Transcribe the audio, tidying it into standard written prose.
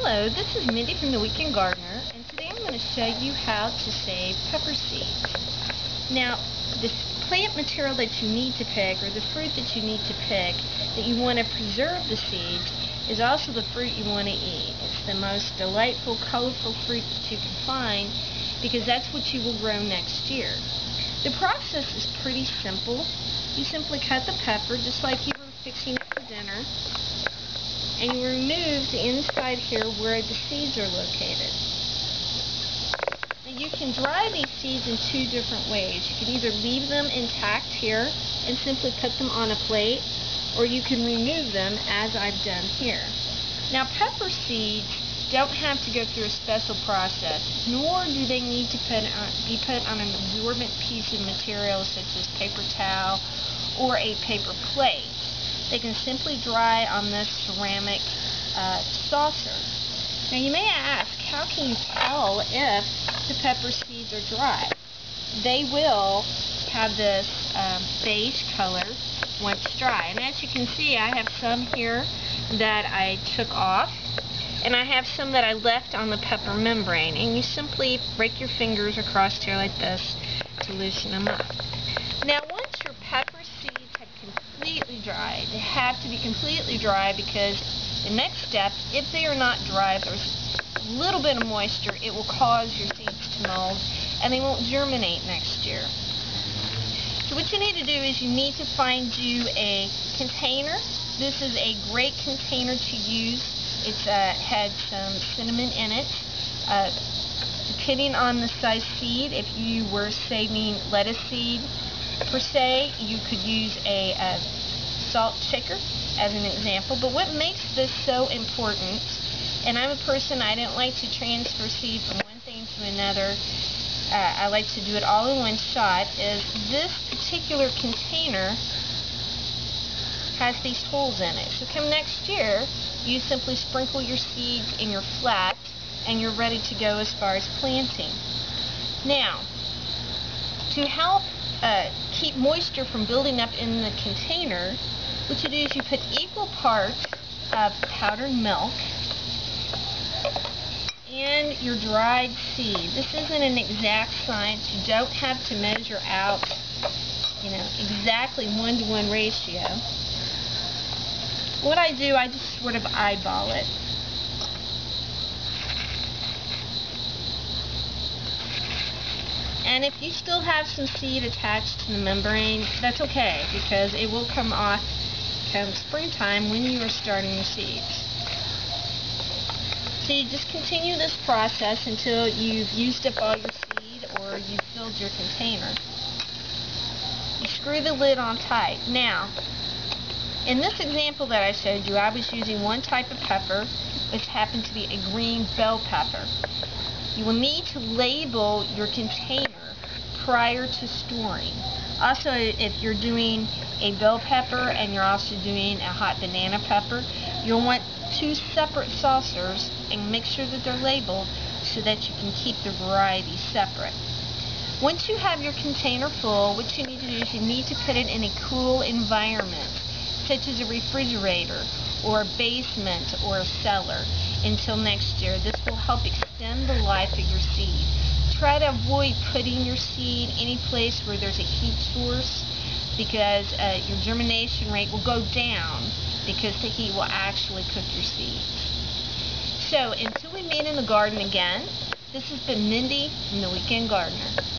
Hello, this is Mindy from the Weekend Gardener, and today I'm going to show you how to save pepper seeds. Now, the plant material that you need to pick, or the fruit that you need to pick, that you want to preserve the seeds, is also the fruit you want to eat. It's the most delightful, colorful fruit that you can find, because that's what you will grow next year. The process is pretty simple. You simply cut the pepper just like you were fixing it for dinner, and you remove the inside here where the seeds are located. Now you can dry these seeds in two different ways. You can either leave them intact here and simply put them on a plate, or you can remove them as I've done here. Now pepper seeds don't have to go through a special process, nor do they need to be put on an absorbent piece of material such as paper towel or a paper plate. They can simply dry on this ceramic saucer. Now you may ask, how can you tell if the pepper seeds are dry? They will have this beige color once dry. And as you can see, I have some here that I took off, and I have some that I left on the pepper membrane. And you simply break your fingers across here like this to loosen them up. Now once your pepper seeds have completely dried, they have to be completely dry, because the next step, if they are not dry, if there's a little bit of moisture, it will cause your seeds to mold and they won't germinate next year. So what you need to do is you need to find you a container. This is a great container to use. It's had some cinnamon in it. Depending on the size seed, if you were saving lettuce seed per se, you could use a salt shaker as an example. But what makes this so important, and I'm a person, I don't like to transfer seed from one thing to another, I like to do it all in one shot, is this particular container has these holes in it. So come next year, you simply sprinkle your seeds in your flat and you're ready to go as far as planting. Now, to help keep moisture from building up in the container, what you do is you put equal parts of powdered milk and your dried seed. This isn't an exact science. You don't have to measure out, exactly 1-to-1 ratio. What I do, I just sort of eyeball it. And if you still have some seed attached to the membrane, that's okay, because it will come off come springtime when you are starting your seeds. So you just continue this process until you've used up all your seed or you've filled your container. You screw the lid on tight. Now, in this example that I showed you, I was using one type of pepper, which happened to be a green bell pepper. You will need to label your container prior to storing. Also, if you're doing a bell pepper and you're also doing a hot banana pepper, you'll want two separate saucers and make sure that they're labeled so that you can keep the variety separate. Once you have your container full, what you need to do is you need to put it in a cool environment, such as a refrigerator or a basement or a cellar, until next year. This will help extend the life of your seed. Try to avoid putting your seed any place where there's a heat source, because your germination rate will go down because the heat will actually cook your seeds. So until we meet in the garden again, this has been Mindy from the Weekend Gardener.